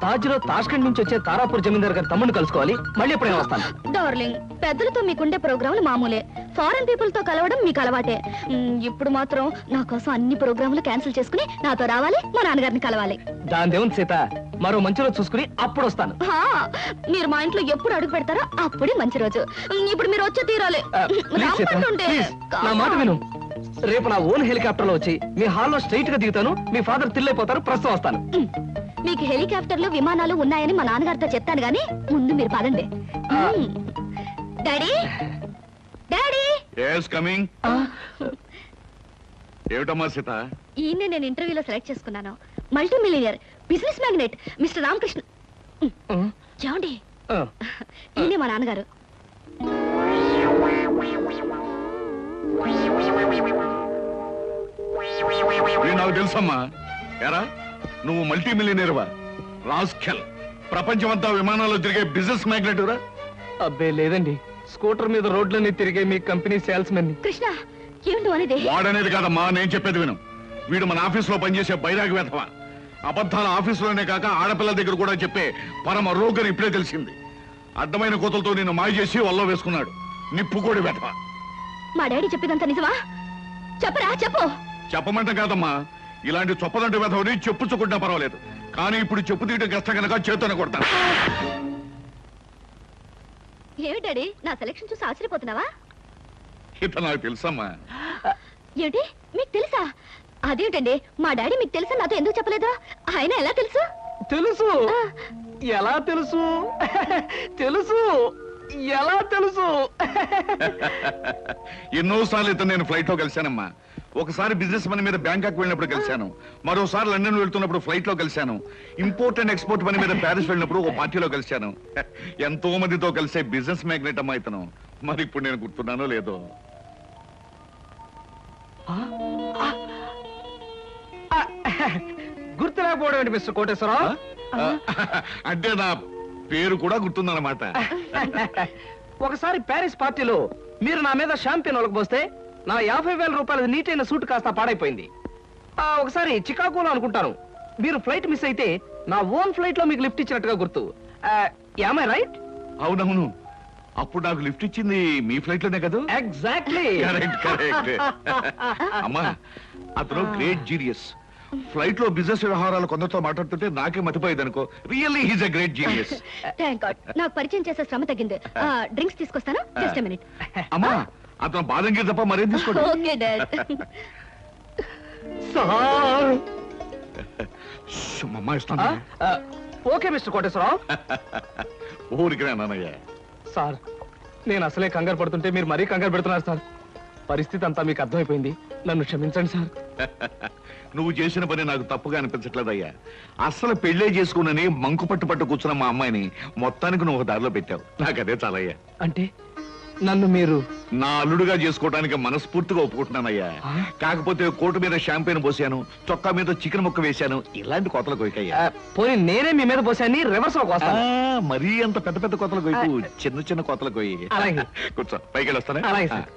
తాజ్ లో తాష్కండ్ నుంచి వచ్చే తారాపూర్ జమీందార్ గారి తమ్ముడిని కలుసుకోవాలి. మళ్ళీ ఎప్పుడైనా వస్తాను. డార్లింగ్, పెద్దలతో మీకుండే ప్రోగ్రాములు మామూలే. ఫారెన్ పీపుల్ తో కలవడం మీకు అలవాటే. ఇప్పుడు మాత్రం నా కోసం అన్ని ప్రోగ్రాములు క్యాన్సిల్ చేసుకుని నాతో రావాలి, మా నాన్నగారిని కలవాలి. దాని దేవుని సీత, మరో మంచి రోజు చూసుకుని అప్పుడు వస్తాను. మీరు మా ఇంట్లో ఎప్పుడు అడుగు పెడతారో అప్పుడే మంచి రోజు. ఇప్పుడు మీరు వచ్చే తీరాలి. ప్లీజ్ సీత, ప్లీజ్, నా మాట విను. రేపు నా ఓన్ హెలికాప్టర్ లో వచ్చి మీ హాల్లో స్ట్రైట్ గా దిగుతాను. మీ ఫాదర్ తిల్లైపోతారు. ప్రస్తుతం వస్తాను. మీకు హెలికాప్టర్లు విమానాలు ఉన్నాయని మా నాన్నగారితో చెప్తాను గానీ ముందు మీరు పదండి. Daddy daddy. yes coming. ఏమిటమ్మా సీత? ఈయన్ని నేను ఇంటర్వ్యూలో సెలెక్ట్ చేసుకున్నాను. Multi millionaire business magnate mister Ramakrishna. చూడండి, ఈయనే మా నాన్నగారు. నాకు తెలుసమ్మా. ఎరా, నువ్వు మల్టీ మిలియనీర్వా? రాస్కెల్, ప్రపంచమంతా విమానాల్లో తిరిగే బిజినెస్ మ్యాగ్నెట్ రా? అబ్బే లేదండి, స్కూటర్ మీద రోడ్లన్నీ తిరిగే మీ కంపెనీ సేల్స్ మెన్. కృష్ణ, ఏమిటి అనేది? వాడనేది కాదమ్మా, నేను చెప్పేది విను. వీడు మన ఆఫీసులో పనిచేసే బైరాగి వేధవా. అబద్ధాల ఆఫీసులోనే కాక ఆడపిల్లల దగ్గర కూడా చెప్పే పరమ రోగని ఇప్పుడే తెలిసింది. అడ్డమైన కోతలతో నిన్ను మాయ చేసి వల్ల వేసుకున్నాడు. నిప్పుకోడి వేధవా. మా డాడీ చెప్పేదంతా నిజమా? చెప్పరా, చెప్పు. చెప్పమంటే కాదమ్మా, ఇలాంటి చొప్పదంటే వేధవని చెప్పుచ్చుకుంటా పర్వాలేదు, కానీ ఇప్పుడు చెప్పు తీయడం కష్టం కనుక చేతోనే కొడతాను. ఏమి డాడీ, నా సెలక్షన్ చూసి ఆశ్చర్యపోతున్నావా? ఇతను నాకు తెలుసమ్మా. ఏమిటి, మీకు తెలుసా? అదేమిటండి, మా డాడీ మీకు తెలుసా నాతో ఎందుకు చెప్పలేదు? ఆయన ఎలా తెలుసు? తెలుసు. ఎలా తెలుసు? తెలుసు. ఎలా తెలుసు? ఎన్నోసార్లు ఇతను నేను ఫ్లైట్ లో కలిశానమ్మా. ఒకసారి బిజినెస్ పని మీద బ్యాంకాక్ వెళ్ళినప్పుడు కలిశాను. మరోసారి లండన్ వెళ్తున్నప్పుడు ఫ్లైట్ లో కలిశాను. ఇంపోర్ట్ అండ్ ఎక్స్పోర్ట్ పని మీద ప్యారిస్ వెళ్ళినప్పుడు ఒక పార్టీలో కలిశాను. ఎంతో మందితో కలిసే బిజినెస్ మ్యాగ్నెట్ అమ్మా ఇతను. మరి ఇప్పుడు నేను గుర్తున్నానో లేదో. గుర్తులేకపోవడం ఏంటి మిస్టర్ కోటేశ్వరరావు? అంటే నా పేరు కూడా గుర్తుందన్నమాట. ఒకసారి ప్యారిస్ పార్టీలో మీరు నా మీద షాంపియన్ ఒలకపోస్తే నా 50,000 రూపాయల నీటైన సూట్ కాస్త పాడైపోయింది. ఒకసారి చికాగోలో అనుకుంటాను మీరు ఫ్లైట్ మిస్ అయితే నా ఓన్ ఫ్లైట్ లో మీకు లిఫ్ట్ ఇచ్చినట్టుగా గుర్తు. Am I right? అవునవును, అప్పుడు నాకు లిఫ్ట్ ఇచ్చింది మీ ఫ్లైట్ లోనే కదా? ఎగ్జాక్ట్లీ. Correct correct. అమ్మా, అతను గ్రేట్ జీనియస్. ఫ్లైట్ లో బిజినెస్ వ్యవహారాలు కొందరితో మాట్లాడుతుంటే నాకే మతిపోయేది అనుకో. Really he's a great genius. Thank God, నాకు పరిచయం చేసే శ్రమ తగ్గింది. డ్రింక్స్ తీసుకొస్తాను, జస్ట్ ఎ మినిట్. అమ్మా, అతను బాదంగి తప్ప మరేం తీసుకోండి. Okay dad. అమ్మా ఇస్తాను. Okay mister Koteswararao. ఊరికి నాన్నయ్య. సార్, నేను అసలే కంగారు పడుతుంటే మీరు మరీ కంగారు పెడుతున్నారు సార్. పరిస్థితి అంతా మీకు అర్థమైపోయింది, నన్ను క్షమించండి సార్. నువ్వు చేసిన పని నాకు తప్పుగా అనిపించట్లేదయ్యా. అస్సలు పెళ్లే చేసుకున్నని మంకు పట్టు కూర్చున్న మా అమ్మాయిని మొత్తానికి నువ్వు ఒక దారిలో పెట్టావు. నాకు అదే చాలయ్యా. అంటే నన్ను మీరు నా అల్లుడుగా చేసుకోవడానికి మనస్ఫూర్తిగా ఒప్పుకుంటున్నానయ్యా. కాకపోతే కోటు మీద షాంపెయిన్ పోసాను, చొక్కా మీద చికెన్ ముక్క వేశాను, ఇలాంటి కోతలు కొయ్యకయ్యా. పోనీ నేనే మీ మీద పోసాన్ని రివర్స్ లో కోస్తాను. మరీ అంత పెద్ద పెద్ద కోతలు కొయ్యకు, చిన్న చిన్న కోతలు కొయ్యి. అలాగే. కూర్చో, పైకి వెళ్ళొస్తానే. అలాగే సార్.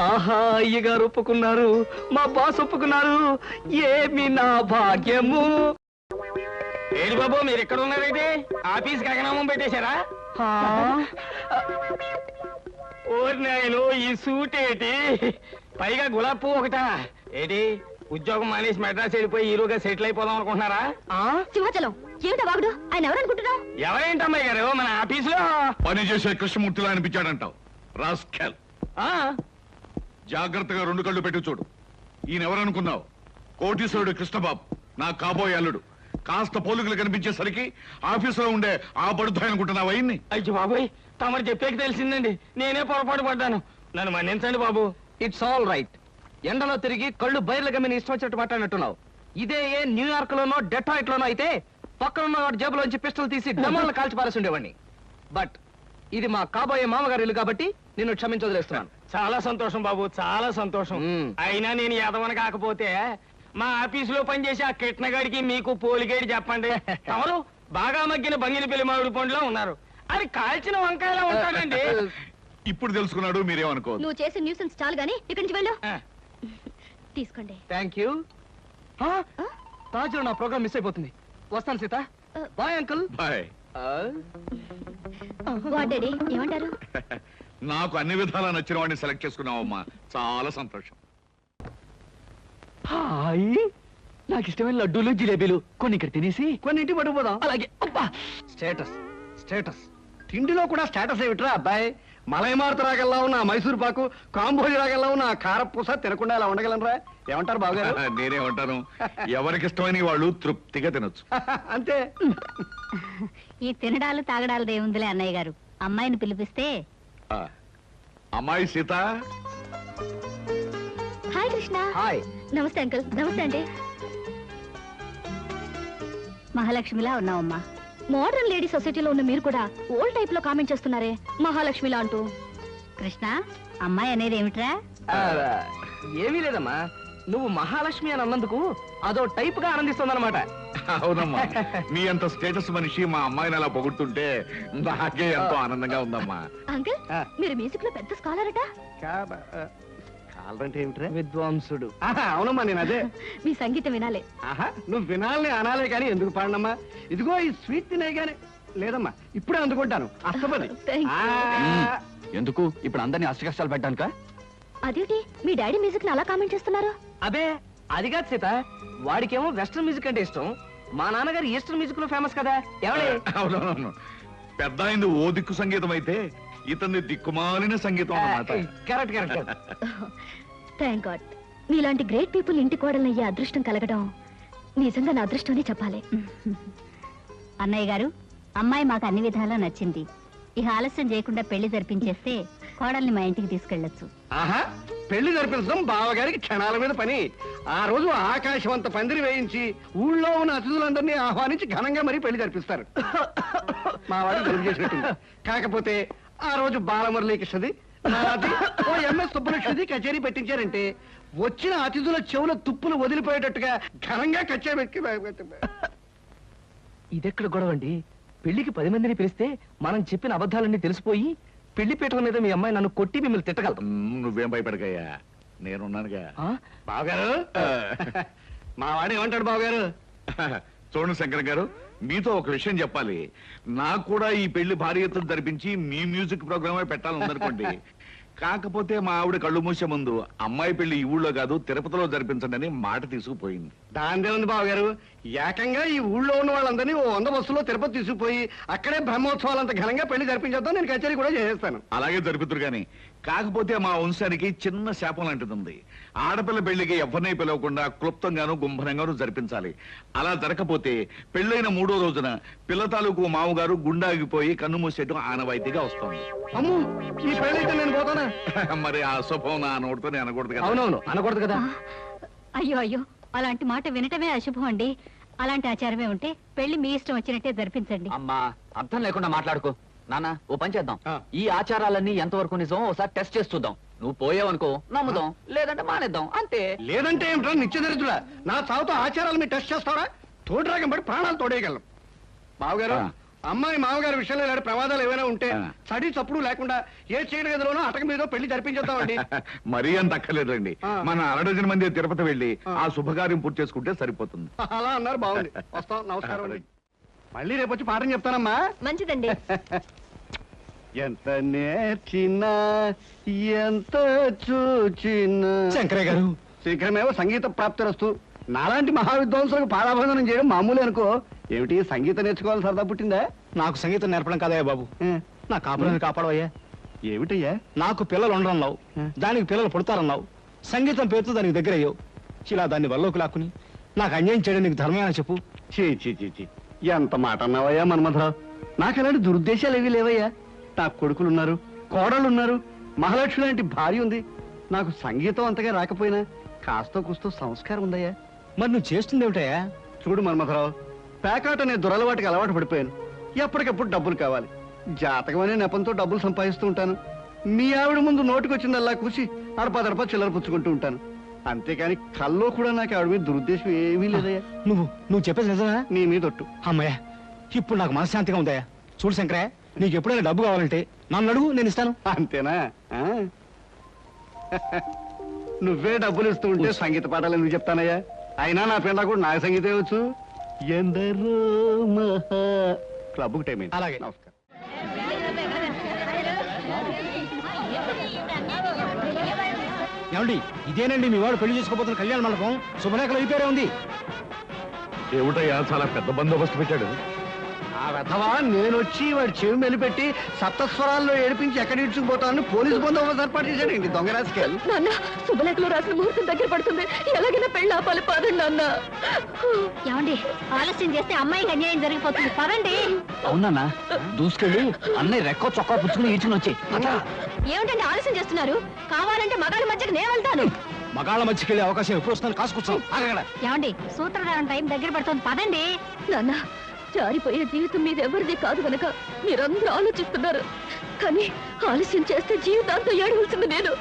ఆహా అయ్యగారు ఒప్పుకున్నారు, మా బాస్ ఒప్పుకున్నారు. ఏమి నా భాగ్యము. ఏడు బాబు మీరు ఎక్కడ ఉన్నారైతే ఆఫీస్ గగనామం పెట్టేశారా? ఓరి నాయను ఈ సూట్ ఏంటి, పైగా గులాబీ పువ్వు ఒకటా ఏంటి? ఉద్యోగం మానేసి మెడ్రాస్ వెళ్ళిపోయి హీరోగా సెటిల్ అయిపోదాం అనుకుంటున్నారా? సింహాచలం ఏమిటా వాగుడు? ఆయన ఎవరనుకుంటున్నావు? ఎవరేంటమ్మాయి గారు మన ఆఫీసులో పని చేసే కృష్ణమూర్తిలా అనిపించాడంటావు. రాస్కెల్, జాగ్రత్తగా 2 కళ్ళు పెట్టి చూడు. ఈయన ఎవరనుకున్నావు? కోటీశ్వరుడు కృష్ణబాబు, నా కాబోయే అల్లుడు. కాస్త పోలికలు కనిపించేసరికి ఆఫీసులో ఉండే ఆ పడుతాయి అనుకుంటున్నావు అయ్యింది. అయ్యో బాబోయ్, తమరు చెప్పేకి తెలిసిందండి, నేనే పొరపాటు పడ్డాను, నన్ను మన్నించండి బాబు. It's all right. ఎండలో తిరిగి కళ్ళు బయర్లు గమ్మిని ఇష్టం వచ్చినట్టు మాట్లాడినట్టున్నావు. ఇదే ఏ న్యూయార్క్ లోనో డెట్రాయిట్ లోనో అయితే పక్కన వాడి జేబులోంచి పిస్టల్ తీసి డమాలను కాల్చి పారేసి ఉండేవాడిని. బట్ ఇది మా కాబోయే మామగారి ఇల్లు కాబట్టి నిన్ను క్షమించదలేస్తున్నాను. చాలా సంతోషం బాబు, చాలా సంతోషం. అయినా నేను యాదవని కాకపోతే మా ఆఫీసులో పనిచేసే ఆ కిట్నగాడికి మీకు పోలిగేడి చెప్పండి. ఎవరు బాగా మగ్గిన బంగిని పెళ్లి మామిడి పండులో ఉన్నారు, అది కాల్చిన వంకాయలా ఉంటాడండి. ఇప్పుడు తెలుసుకున్నాడు, మీరేమనుకోవద్దు. నువ్వు చేసే న్యూసెన్స్ చాలు గానీ ఇక్కడి నుంచి వెళ్ళు. తీసుకోండి. Thank you. తాజులో నా ప్రోగ్రామ్ మిస్ అయిపోతుంది. వస్తాను Sita. Bye uncle. Bye. Daddy ఏమంటారు? నాకు అన్ని విధాలా నచ్చిన వాడిని సెలెక్ట్ చేసుకున్నావమ్మా, చాలా సంతోషం. హాయ్, నాకు ఇష్టమైన లడ్డూలు జిలేబీలు కొన్ని ఇక్కడ తినేసి కొన్ని ఇంటికి పట్టుకుపోదాం. అలాగే. అబ్బా, స్టేటస్ స్టేటస్. తిండిలో కూడా స్టేటస్ ఏమిట్రా అబ్బాయి? మలైమారుత రాగల్లా ఉన్న ఆ మైసూర్ పాకు, కాంబోజి రాగల్లా ఉన్న ఆ కారపూస తినకుండా ఇలా ఉండగలనరా? ఏమంటారు బావగారు? నేనేమంటాను, ఎవరికి ఇష్టమైన వాళ్ళు తృప్తిగా తినొచ్చు. అంతే. ఈ తినడాలు తాగడాలు దేవుందిలే అన్నయ్య గారు. అమ్మాయిని పిలిపిస్తే. ఆ, అమ్మాయి సీత. హాయ్ కృష్ణ. హాయ్. నమస్తే అంకుల్. నమస్తే అండి. మహాలక్ష్మిలా ఉన్నావమ్మా. మోడర్న్ లేడీ సొసైటీలో ఉన్న మీరు కూడా ఓల్డ్ టైప్ లో కామెంట్ చేస్తున్నారే మహాలక్ష్మిలా అంటూ. కృష్ణ, అమ్మాయి అనేది ఏమిట్రా? ఏమీ లేదమ్మా, నువ్వు మహాలక్ష్మి అని అన్నందుకు అదో టైప్ గా ఆనందిస్తుందన్నమాట. అవునమ్మా, మీ అంత స్టేటస్ మనిషి మా అమ్మాయిని అలా పొగుడుతుంటే నాకే ఎంతో ఆనందంగా ఉందమ్మా. అంకుల్ మీరు మ్యూజిక్ లో పెద్ద స్కాలర్ అట. కాలంటే ఏమిట్రా? విద్వాంసుడు. అవునమ్మా, నేను అదే. మీ సంగీతం వినాలే. ఆహా, నువ్వు వినాలని అనాలే కానీ ఎందుకు పాడనమ్మా? ఇదిగో ఈ స్వీట్ తినే గానీ లేదమ్మా, ఇప్పుడే అందుకుంటాను. అస్తపది. Thank ఎందుకు ఇప్పుడు అందరినీ అష్ట కష్టాలు పెట్టడానిక? అదేంటి మీ డాడీ మ్యూజిక్ ని అలా కామెంట్ చేస్తున్నారు? అబే అది కాదు సీత, వాడికేమో వెస్ట్రన్ మ్యూజిక్ అంటే ఇష్టం, మా నాన్నగారు ఈస్టర్న్ మ్యూజిక్ లో ఫేమస్ కదా. ఎవడే? అవునవును, పెద్ద అయింది ఓ దిక్కు సంగీతం అయితే ఇతన్ని దిక్కుమాలిన సంగీతం అన్నమాట. Correct correct. థ్యాంక్ గాడ్, మీలాంటి గ్రేట్ పీపుల్ ఇంటి కోడలయ్యే అదృష్టం కలగడం నిజంగా నా అదృష్టం అని చెప్పాలి. అన్నయ్య గారు, అమ్మాయి మాకు అన్ని విధాలా నచ్చింది. ఇక ఆలస్యం చేయకుండా పెళ్లి జరిపించేస్తే కోడల్ని మా ఇంటికి తీసుకెళ్లొచ్చు. ఆహా, పెళ్లి జరిపించడం బావగారికి క్షణాల మీద పని. ఆ రోజు ఆకాశం అంత పందిరి వేయించి ఊళ్ళో ఉన్న అతిథులందరినీ ఆహ్వానించి ఘనంగా మరీ పెళ్లి జరిపిస్తారు. మా వాడిని పెళ్లి చేసినట్టుంది. కాకపోతే ఆ రోజు బాలమురళీకృష్ణది, నాది, ఓ ఎంఎస్ సుబ్బలక్ష్మిది కచేరీ పెట్టించారంటే వచ్చిన అతిథుల చెవుల తుప్పులు వదిలిపోయేటట్టుగా ఘనంగా కచేరీ పెట్టి. ఇదెక్కడ గొడవ అండి? పెళ్లికి 10 మందిని పిలిస్తే మనం చెప్పిన అబద్ధాలన్నీ తెలిసిపోయి పెళ్లి పీటల మీద మీ అమ్మాయి నన్ను కొట్టి మిమ్మల్ని తిట్టగలదు. నువ్వేం భయపడకయ్యా, నేనున్నానుగా. బావగారు, మా వాడు ఏమంటాడు బావగారు? చూడండి శంకర్ గారు, మీతో ఒక విషయం చెప్పాలి. నాకు కూడా ఈ పెళ్లి భారీ ఎత్తున జరిపించి మీ మ్యూజిక్ ప్రోగ్రామే పెట్టాలని ఉందనుకోండి. కాకపోతే మా ఆవిడ కళ్ళు మూసే ముందు అమ్మాయి పెళ్లి ఈ ఊళ్ళో కాదు తిరుపతిలో జరిపించండి అని మాట తీసుకుపోయింది. దాందే ఉంది బావగారు, ఏకంగా ఈ ఊళ్ళో ఉన్న వాళ్ళందరినీ ఓ 100 బస్సులో తిరుపతి తీసుకుపోయి అక్కడే బ్రహ్మోత్సవాలంత ఘనంగా పెళ్లి జరిపించేద్దాం. నేను కచేరీ కూడా చేసేస్తాను. అలాగే జరుపుతురు గాని, కాకపోతే మా వంశానికి చిన్న శాపం లాంటిది ఉంది. ఆడపిల్ల పెళ్లికి ఎవరిని పిలవకుండా క్లుప్తంగాను గుంభనంగాను జరిపించాలి. అలా జరగకపోతే పెళ్ళైన 3వ రోజున పిల్ల తాలూకు మామగారు గుండాగిపోయి కన్ను మూసేయటం ఆనవాయితీగా వస్తుంది. అమ్ము, ఈ పెళ్ళైతే నేను పోతానా? మరి ఆ శుభం నా నోటితో నేను అనకూడదు కదా. అవునవును, అనకూడదు కదా. అయ్యో అయ్యో, అలాంటి మాట వినటమే అశుభం అండి. అలాంటి ఆచారమే ఉంటే పెళ్లి మీ ఇష్టం వచ్చినట్టే జరిపించండి. అమ్మా, అర్థం లేకుండా మాట్లాడుకో. నాన్న, ఓ పని చేద్దాం. ఆ. ఈ ఆచారాలన్నీ ఎంతవరకు నిజం ఒకసారి టెస్ట్ చేసి చూద్దాం. నువ్వు పోయావనుకో నమ్ముదాం, లేదంటే మానేద్దాం, అంతే. లేదంటే ఏమిట్రా నిత్యదరిద్రుడా? నా చావుతో ఆచారాలు మీరు టెస్ట్ చేస్తారా? తోడురాగం పడి ప్రాణాలు తోడేయగలం. బావగారు, అమ్మాయి మామగారి విషయంలో ఇలాంటి ప్రమాదాలు ఏమైనా ఉంటే ఆ. చడి చప్పుడు లేకుండా ఏ చీడ గదిలోనో అటక మీద పెళ్లి జరిపించేద్దామండి. మరీ అంత అక్కర్లేదండి. ఆ. మన అరడజన మంది తిరుపతి వెళ్ళి ఆ. ఆ శుభకార్యం పూర్తి చేసుకుంటే సరిపోతుంది. అలా అన్నారు, బాగుంది. వస్తాం, నమస్కారం అండి. మళ్ళీ రేపు వచ్చి పాఠం చెప్తానమ్మా. మంచిదండి. ఎంత నేర్చినా ఎంత చూచినా శంకరయ్య గారు, శీఘ్రమేవో సంగీత ప్రాప్తిరస్తు. నాలాంటి మహావిద్వాంసులకు పాదాభందనం చేయడం మామూలే అనుకో. ఏమిటి, సంగీతం నేర్చుకోవాలి సరదా పుట్టిందా? నాకు సంగీతం నేర్పడం కాదయ్యా బాబు, నా కాపురాన్ని కాపాడవయ్యా. ఏమిటయ్యా? నాకు పిల్లలు ఉండరన్నావు, దానికి పిల్లలు పుడతారన్నావు, సంగీతం పేరుతో దానికి దగ్గర అయ్యావు. ఇలా దాన్ని వల్లోకి లాక్కుని నాకు అన్యాయం చేయడం నీకు ధర్మమేనా చెప్పు? చీ చీ చీ చీ, ఎంత మాట అన్నావయ్యా మన్మథరావు. నాకు అలాంటి దురుద్దేశాలు ఏవీ లేవయ్యా. నాకు కొడుకులున్నారు, కోడళ్ళున్నారు, మహాలక్ష్మి లాంటి భార్య ఉంది. నాకు సంగీతం అంతగా రాకపోయినా కాస్తో కూస్తో సంస్కారం ఉందయ్యా. మరి నువ్వు చేస్తుంది ఏమిటయ్యా? చూడు మన్మథరావు, పేకాట అనే దురలవాటికి అలవాటు పడిపోయాను. ఎప్పటికప్పుడు డబ్బులు కావాలి. జాతకం అనే నెపంతో డబ్బులు సంపాదిస్తూ ఉంటాను. మీ ఆవిడ ముందు నోటికొచ్చిందల్లా కూసి అడపదడప చిల్లర పుచ్చుకుంటూ ఉంటాను. అంతేకాని కల్లో కూడా నాకు ఆవిడ మీద దురుద్దేశం ఏమీ లేదయ్యా. నువ్వు చెప్పేది నిజమా? నీ మీద ఒట్టు. అమ్మయ్యా, ఇప్పుడు నాకు మనశ్శాంతిగా ఉందయ్యా. చూడు శంకరయ్య, నీకు ఎప్పుడైనా డబ్బు కావాలంటే నన్ను అడుగు, నేను ఇస్తాను. అంతేనా? ఆ? నువ్వే డబ్బులు ఇస్తూ ఉంటే సంగీత పాఠాలు ఎందుకు చెప్తానయ్యా? అయినా నా పిల్ల కూడా నాకు సంగీతం వచ్చు. ఎందరో మహా క్లబ్కు టైం అయింది. అలాగే. నమస్కారం. ఏమండి, ఇదేనండి మీ వాడు పెళ్లి చేసుకోబోతున్న కళ్యాణ మండపం. శుభలేఖలు అయిపోయారే ఉంది. ఏమిటయ్యా, చాలా పెద్ద బందోబస్తు పెట్టాడు. ఆ వెధవా నేనొచ్చి వాడి చెవి మెలిపెట్టి సప్తస్వరాల్లో ఏడిపించి ఎక్కడ ఇడ్చుకుపోతానని పోలీసు బందోబస్తు ఏర్పాటు చేశాడు. దొంగ రాజకీయాలు. నాన్న, శుభలేఖలో రాసిన ముహూర్తం దగ్గర పడుతుంది. ఎలాగైనా పెళ్ళి ఆపాలి, పదండి నాన్న. ఏమండి, ఆలస్యం చేస్తే అమ్మాయికి అన్యాయం జరిగిపోతుంది, పదండి. అవునా, దూసుకెళ్ళి అన్నయ్య రెక్కో చొక్కా పుచ్చుకుని ఈడ్చుకుని వచ్చి. ఏమిటండి ఆలస్యం చేస్తున్నారు? కావాలంటే మగాళ్ళ మధ్యకి నేను వెళ్తాను. మగాళ్ళ మధ్యకి వెళ్ళే అవకాశం ఎప్పుడు వస్తుందని కాసుకొచ్చాం. ఏమండి, సూత్రధారణ టైం దగ్గర పడుతుంది, పదండి. నాన్న, జారిపోయే జీవితం మీద ఎవరిది కాదు గనక మీరందరూ ఆలోచిస్తున్నారు. కానీ ఆలస్యం చేస్తే జీవితాంతం ఏడవలసింది నేను.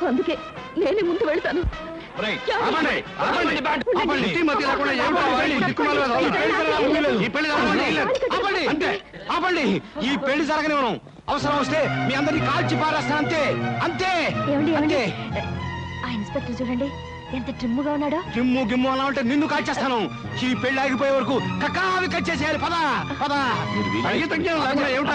అందుకే నేనే ముందు వెళ్తాను. బుద్ధి మతి లేకుండా ఏమిటో వాళ్ళు దిక్కుమాల వెధవలు. ఈ పెళ్లి జరగనివ్వండి. అంతే, ఆపండి. ఈ పెళ్లి జరగనివ్వను. అవసరం వస్తే మీ అందరినీ కాల్చి పారేస్తాను, అంతే అంతే ఏమండి, ఏమండి? అంతే. ఆ ఇన్స్పెక్టర్ చూడండి, ఎంత ట్రిమ్ముగా ఉన్నాడో. గిమ్ము గిమ్ము అలా ఉంటే నిన్ను కాల్చేస్తాను. ఈ పెళ్లి ఆగిపోయే వరకు కక్కావి కట్ చేసేయాలి. పద పద. సంగీత జ్ఞానం లేకుండా ఏమిటా